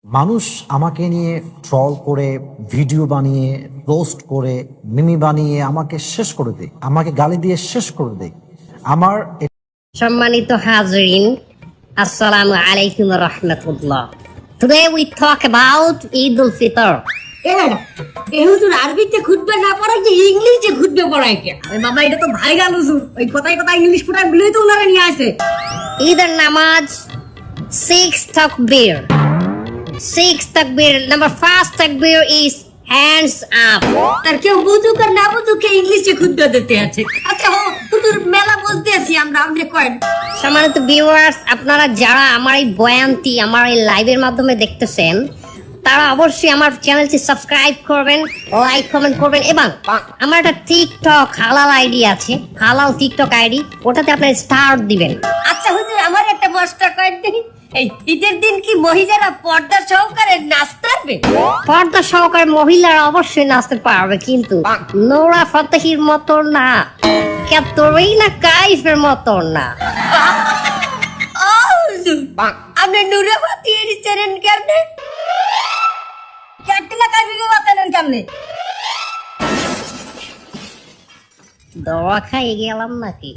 মানুষ আমাকে নিয়ে ট্রল করে, ভিডিও বানিয়ে, পোস্ট করে, মিমি বানিয়ে আমাকে শেষ করে দেয়, আমাকে গালি দিয়ে শেষ করে দেয়। আমার সম্মানিত হাজরিন, আসসালামু আলাইকুম রাহমাতুল্লাহ। Today we talk about Eid al-Fitr. হুজুর আরবিতে খুতবা না পড়াই যে ইংলিশে খুতবা পড়াই কে? আরে বাবা এটা তো ভাইরাল হুজুর, ওই কথাই কথা ইংলিশ পড়াই বলেই তো ওনারা নিয়ে আসে। ঈদের নামাজ 6 takbir. 6 takbir. Number first takbir is hands up. তার কেউ বুঝুক আর না বুঝুক ইংলিশে খুতবা দিতে আছে। আচ্ছা হুজুর মেলা বলতে আছি আমরা, আপনি কয়েন। সম্মানিত ভিউয়ার্স, আপনারা যারা আমার এই বয়ানটি আমার এই লাইভের মাধ্যমে দেখতেছেন, তারা অবশ্যই আমার চ্যানেলটি সাবস্ক্রাইব করবেন, লাইক কমেন্ট করবেন এবং আমার একটা টিকটক হালাল আইডি আছে, হালাল টিকটক আইডি, ওটাতে আপনার স্টার দিবেন। আচ্ছা হুজুর আমার একটা মশটা কয়েন দেখি, এই ঈদের দিন কি মহিলারা পর্দা সহকারে নাচতে পারবে? পর্দা সহকারে মহিলারা অবশ্যই নাচতে পারবে, কিন্তু নোরা ফতেহির মতো না, ক্যাতরিনা কাইফের মতো না। আপনি নুরে বাতি এরিছেন কেমনে? ক্যাটরিনা কাইফকে বাঁচালেন কেমনে? দোয়া খাই গেলাম নাকি?